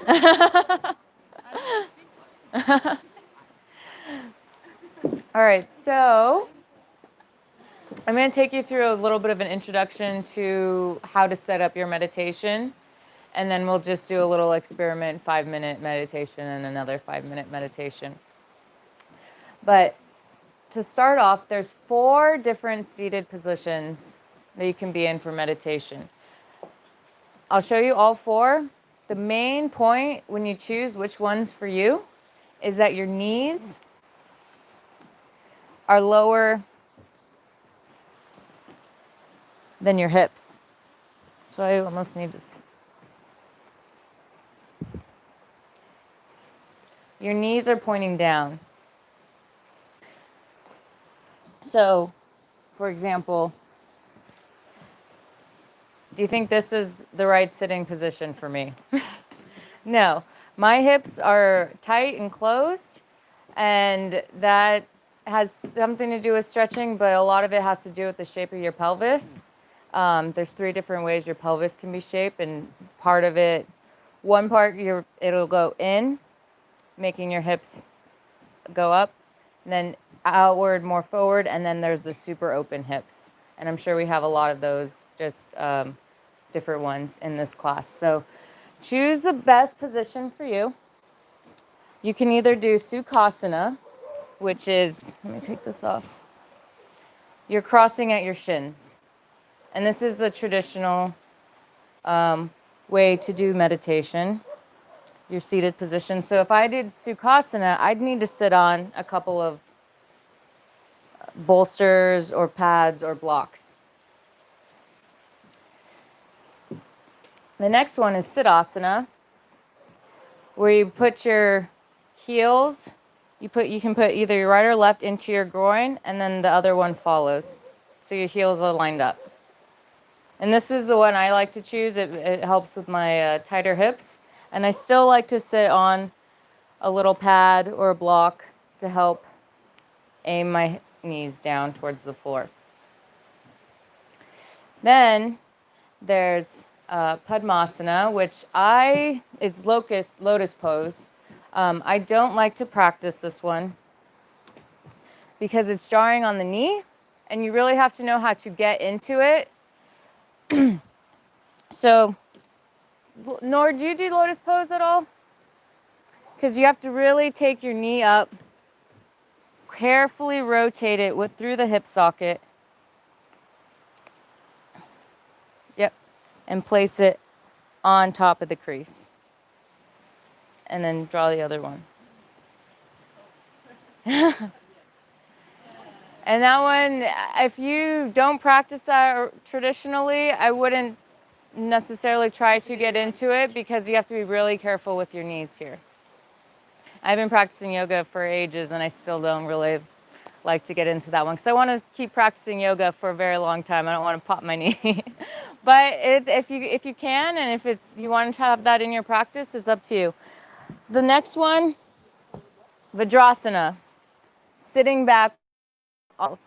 All right, so I'm going to take you through a little bit of an introduction to how to set up your meditation, and then we'll just do a little experiment, 5-minute meditation and another 5-minute meditation. But to start off, there's 4 different seated positions that you can be in for meditation. I'll show you all 4. The main point when you choose which one's for you is that your knees are lower than your hips. So I almost need to... Your knees are pointing down. So, for example, do you think this is the right sitting position for me? No. My hips are tight and closed, and that has something to do with stretching, but a lot of it has to do with the shape of your pelvis. There's 3 different ways your pelvis can be shaped, and part of it, one part, it'll go in, making your hips go up, and then outward, more forward, and then there's the super open hips. And I'm sure we have a lot of those, just different ones in this class. So choose the best position for you. You can either do Sukhasana, which is, let me take this off. You're crossing at your shins. And this is the traditional way to do meditation, your seated position. So if I did Sukhasana, I'd need to sit on a couple of bolsters or pads or blocks. The next one is Siddhasana, where you put your heels, you can put either your right or left into your groin, and then the other one follows. So your heels are lined up. And this is the one I like to choose. It helps with my tighter hips. And I still like to sit on a little pad or a block to help aim my knees down towards the floor. Then there's Padmasana, which it's lotus pose. I don't like to practice this one because it's jarring on the knee, and you really have to know how to get into it. So, Nor, do you do lotus pose at all? Because you have to really take your knee up, carefully rotate it through the hip socket. Yep. And place it on top of the crease. And then draw the other one. And that one, if you don't practice that traditionally, I wouldn't necessarily try to get into it because you have to be really careful with your knees here. I've been practicing yoga for ages and I still don't really like to get into that one because I want to keep practicing yoga for a very long time. I don't want to pop my knee. But if you can, and if you want to have that in your practice, it's up to you. The next one, Vajrasana, sitting back, and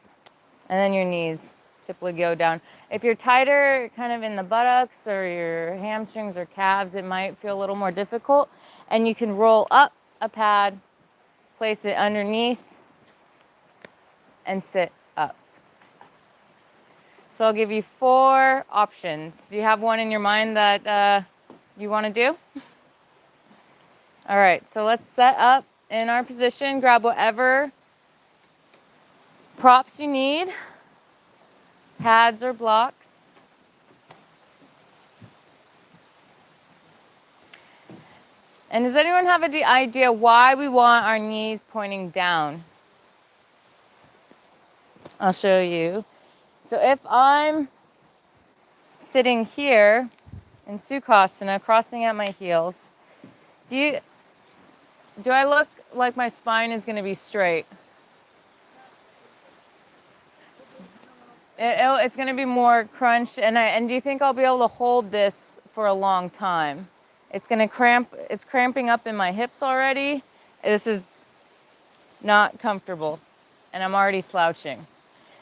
then your knees typically go down. If you're tighter kind of in the buttocks or your hamstrings or calves, it might feel a little more difficult. And you can roll up a pad, place it underneath, and sit up. So I'll give you 4 options. Do you have one in your mind that you want to do? All right, so let's set up in our position. Grab whatever props you need, pads or blocks. And does anyone have an idea why we want our knees pointing down? I'll show you. So if I'm sitting here in Sukhasana, crossing at my heels, do I look like my spine is going to be straight? It's going to be more crunched, and do you think I'll be able to hold this for a long time? It's going to cramp. It's cramping up in my hips already. This is not comfortable, and I'm already slouching.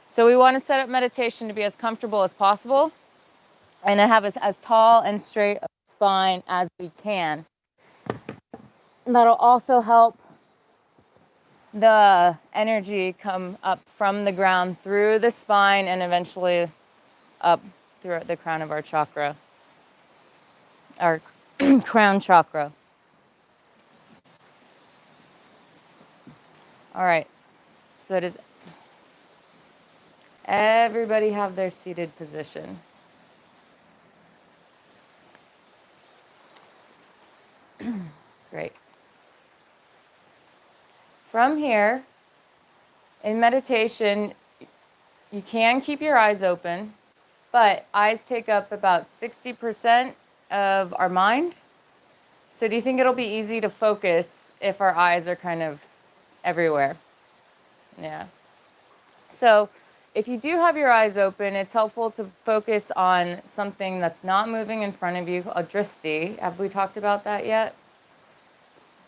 So we want to set up meditation to be as comfortable as possible and to have as tall and straight a spine as we can. That'll also help the energy come up from the ground through the spine and eventually up through the crown of our chakra, our crown chakra. All right, so does everybody have their seated position? Great. From here, in meditation, you can keep your eyes open, but eyes take up about 60% of our mind. So do you think it'll be easy to focus if our eyes are kind of everywhere? Yeah. So if you do have your eyes open, it's helpful to focus on something that's not moving in front of you, a drishti. Have we talked about that yet?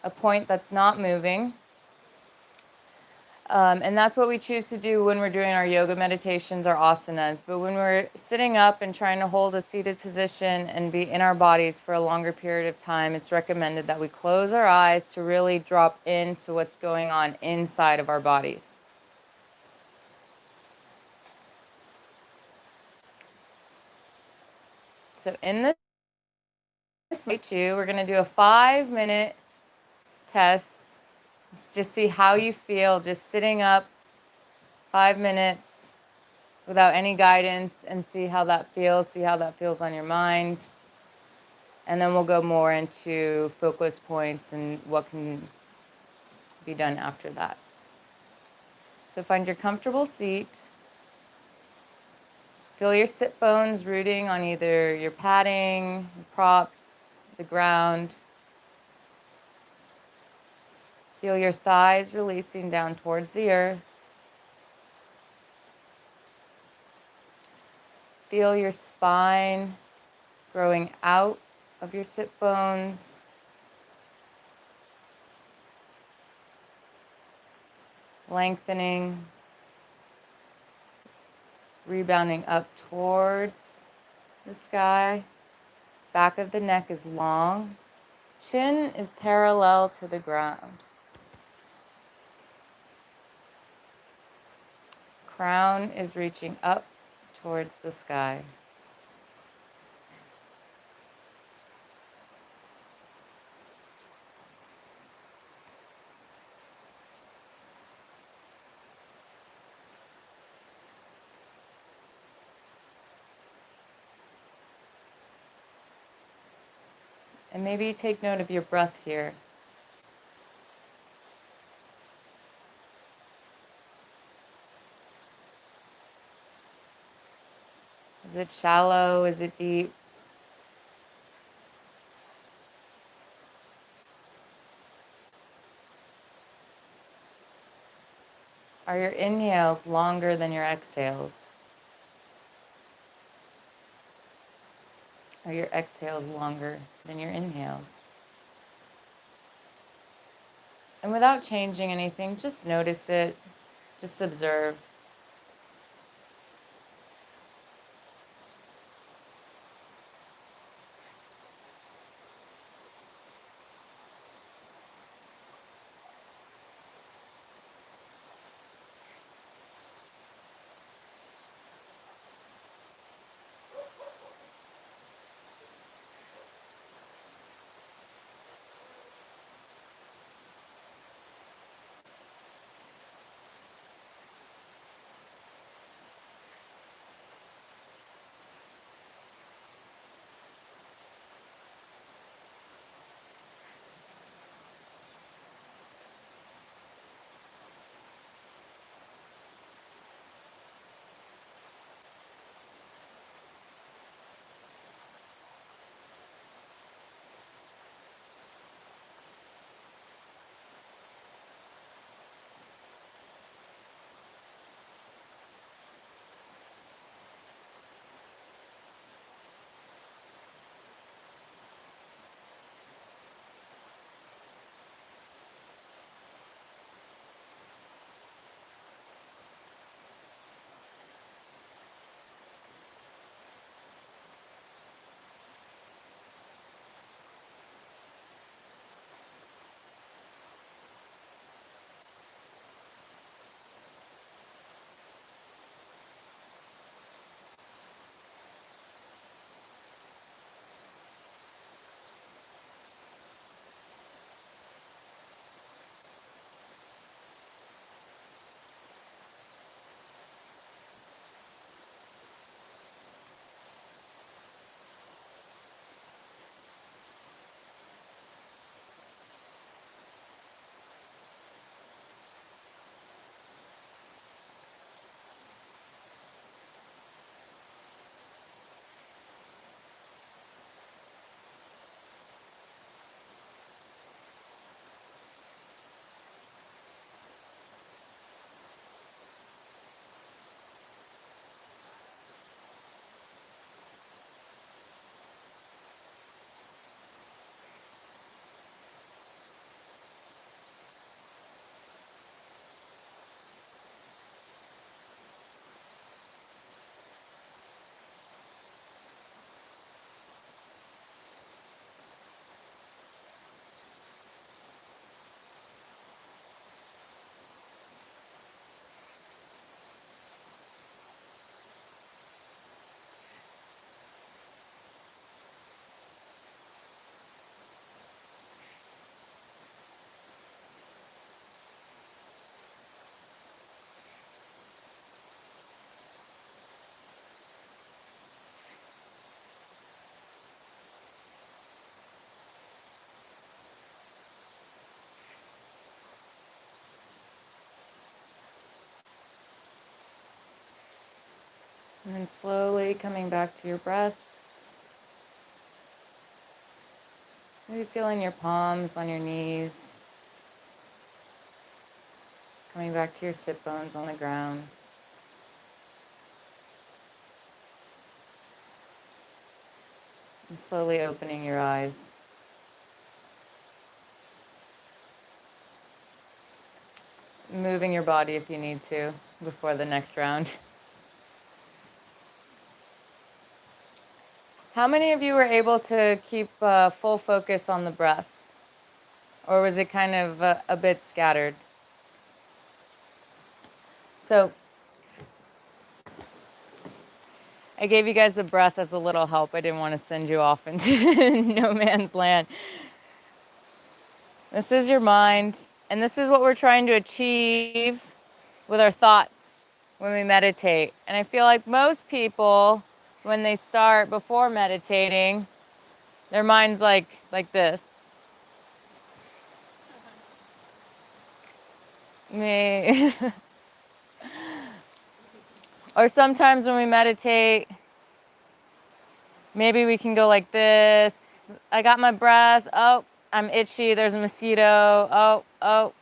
A point that's not moving. And that's what we choose to do when we're doing our yoga meditations or asanas. But when we're sitting up and trying to hold a seated position and be in our bodies for a longer period of time, it's recommended that we close our eyes to really drop into what's going on inside of our bodies. So in this way too, we're going to do a 5-minute test. Let's just see how you feel just sitting up 5 minutes without any guidance and see how that feels on your mind. And then we'll go more into focus points and what can be done after that. So find your comfortable seat. Feel your sit bones rooting on either your padding, props, the ground. Feel your thighs releasing down towards the earth. Feel your spine growing out of your sit bones. Lengthening. Rebounding up towards the sky. Back of the neck is long. Chin is parallel to the ground. Crown is reaching up towards the sky. And maybe take note of your breath here. Is it shallow? Is it deep? Are your inhales longer than your exhales? Are your exhales longer than your inhales? And without changing anything, just notice it. Just observe. And then slowly coming back to your breath. Maybe feeling your palms on your knees. Coming back to your sit bones on the ground. And slowly opening your eyes. Moving your body if you need to before the next round. How many of you were able to keep full focus on the breath? Or was it kind of a bit scattered? So I gave you guys the breath as a little help. I didn't want to send you off into no man's land. This is your mind, and this is what we're trying to achieve with our thoughts when we meditate. And I feel like most people, when they start before meditating, their mind's like this. Me. Or sometimes when we meditate, maybe we can go like this. I got my breath. Oh, I'm itchy. There's a mosquito. Oh.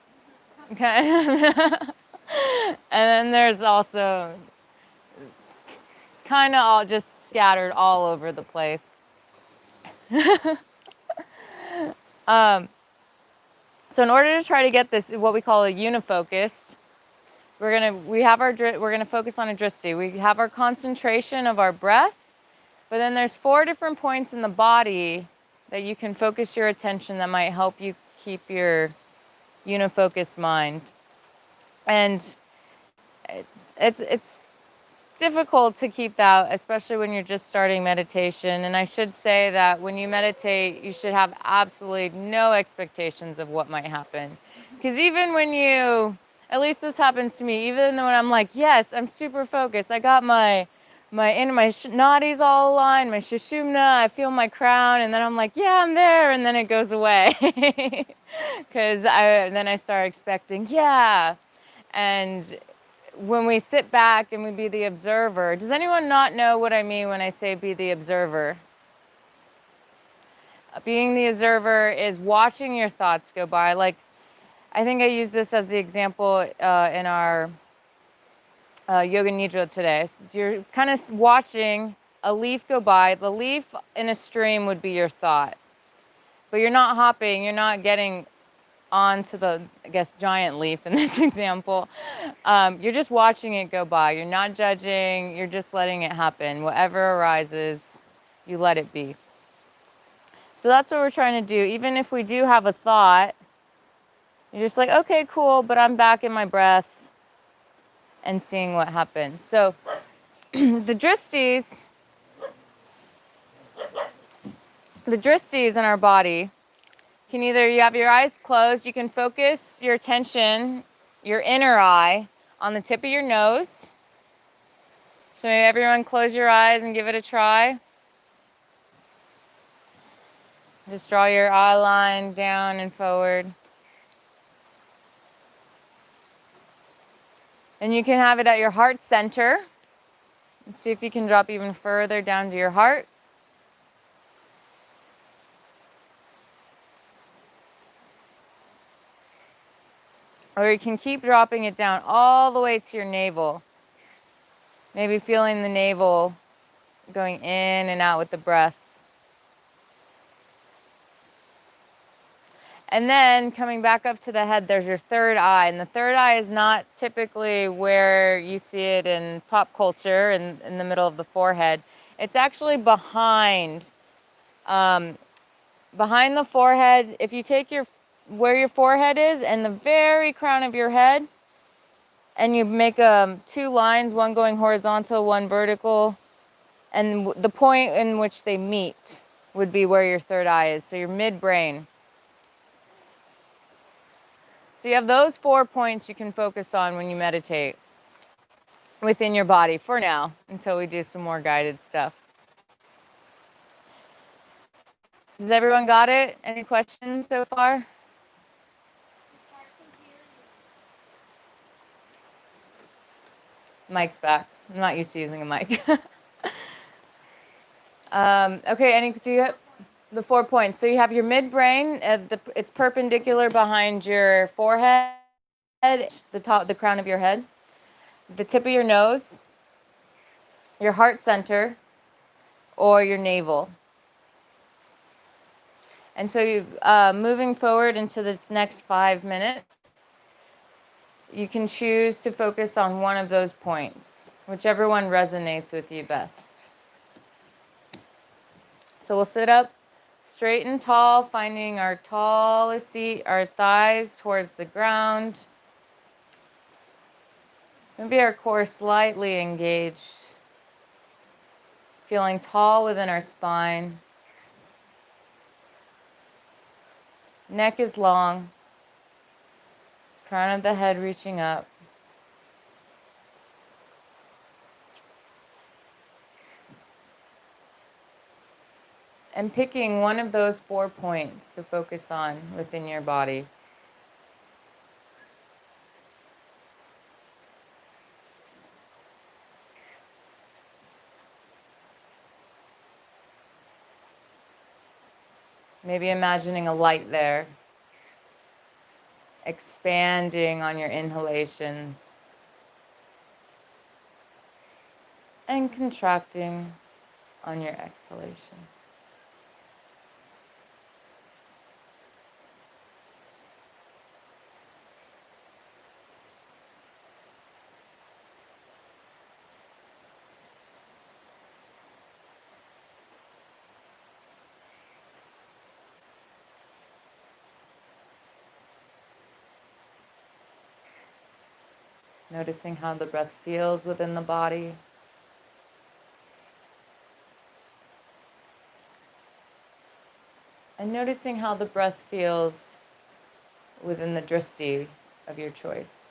Okay. And then there's also kind of all just scattered all over the place. So in order to try to get this, what we call a unifocused, we're gonna focus on a drishti. We have our concentration of our breath, but then there's 4 different points in the body that you can focus your attention that might help you keep your unifocused mind. And it's difficult to keep that, especially when you're just starting meditation. And I should say that when you meditate, you should have absolutely no expectations of what might happen. Because even when you, at least this happens to me, even when I'm like, yes, I'm super focused, I got my nadis all aligned, my sushumna, I feel my crown, and then I'm like, yeah, I'm there, and then it goes away. Because then I start expecting, yeah. And when we sit back and we be the observer, does anyone not know what I mean when I say be the observer? Being the observer is watching your thoughts go by. Like, I think I used this as the example in our Yoga Nidra today. You're kind of watching a leaf go by. The leaf in a stream would be your thought. But you're not hopping, you're not getting onto the, I guess, giant leaf in this example. You're just watching it go by. You're not judging, you're just letting it happen. Whatever arises, you let it be. So that's what we're trying to do. Even if we do have a thought, you're just like, okay, cool, but I'm back in my breath and seeing what happens. So the drishtis in our body can either, you have your eyes closed, you can focus your attention, your inner eye, on the tip of your nose. So maybe everyone close your eyes and give it a try. Just draw your eye line down and forward. And you can have it at your heart center. Let's see if you can drop even further down to your heart. Or you can keep dropping it down all the way to your navel. Maybe feeling the navel going in and out with the breath. And then coming back up to the head, there's your third eye. And the third eye is not typically where you see it in pop culture, in the middle of the forehead. It's actually behind. Behind the forehead, if you take where your forehead is and the very crown of your head, and you make 2 lines, one going horizontal, one vertical, and the point in which they meet would be where your third eye is, so your midbrain. So you have those 4 points you can focus on when you meditate within your body for now, until we do some more guided stuff. Has everyone got it? Any questions so far? Mic's back. I'm not used to using a mic. Okay, do you have the 4 points? So you have your midbrain. It's perpendicular behind your forehead, the crown of your head, the tip of your nose, your heart center, or your navel. And so you, moving forward into this next 5 minutes, you can choose to focus on one of those points, whichever one resonates with you best. So we'll sit up straight and tall, finding our tallest seat, our thighs towards the ground. Maybe our core slightly engaged, feeling tall within our spine. Neck is long, crown of the head reaching up. And picking one of those 4 points to focus on within your body. Maybe imagining a light there, expanding on your inhalations and contracting on your exhalation. Noticing how the breath feels within the body. And noticing how the breath feels within the drishti of your choice.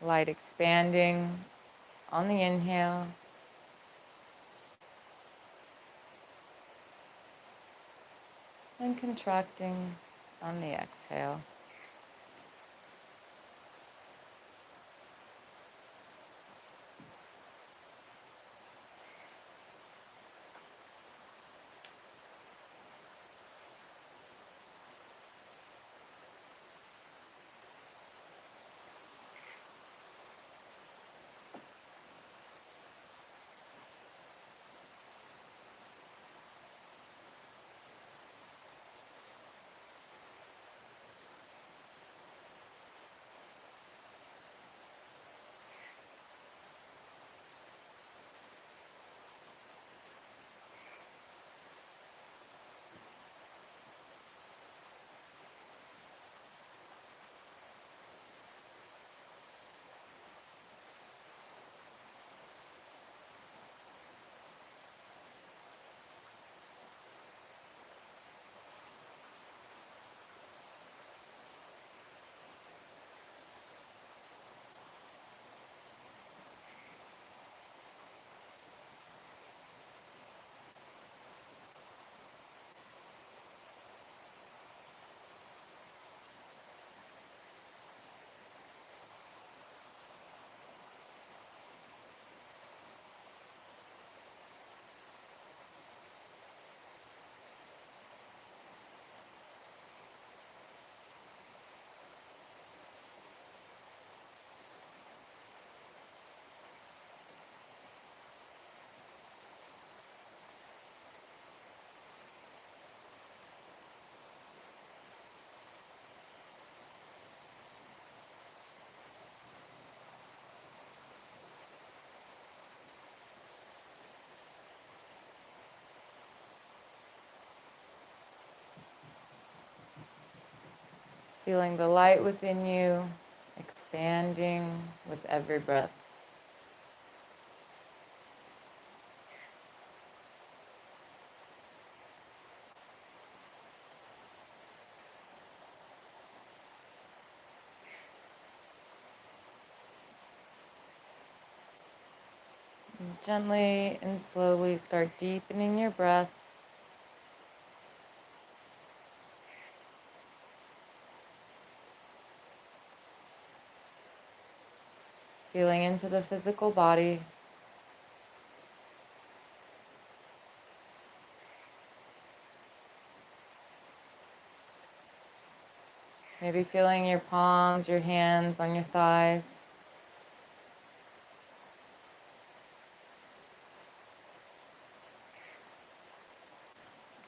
Light expanding on the inhale. And contracting on the exhale. Feeling the light within you expanding with every breath. Gently and slowly start deepening your breath. Feeling into the physical body. Maybe feeling your palms, your hands on your thighs.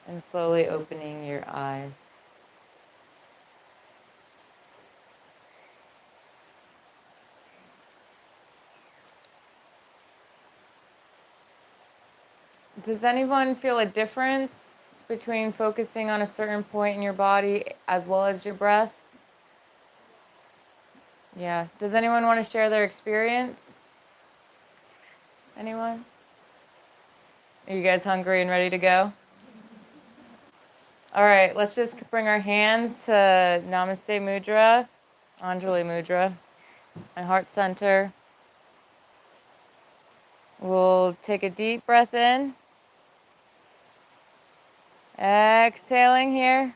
And slowly opening your eyes. Does anyone feel a difference between focusing on a certain point in your body as well as your breath? Yeah. Does anyone want to share their experience? Anyone? Are you guys hungry and ready to go? All right, let's just bring our hands to Namaste Mudra, Anjali Mudra, my heart center. We'll take a deep breath in. Exhaling here.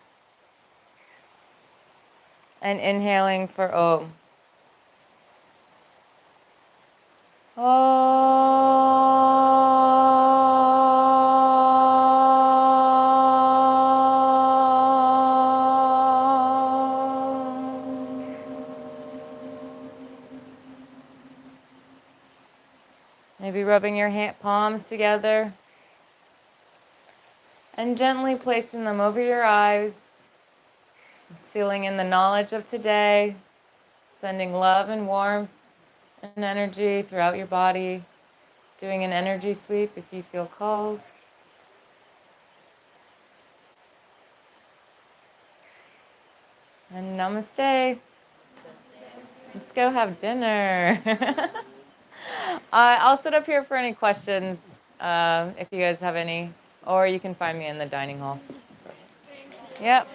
And inhaling for Om. Maybe rubbing your palms together and gently placing them over your eyes, sealing in the knowledge of today, sending love and warmth and energy throughout your body, doing an energy sweep if you feel called. And namaste. Let's go have dinner. I'll sit up here for any questions if you guys have any, or you can find me in the dining hall. Yep.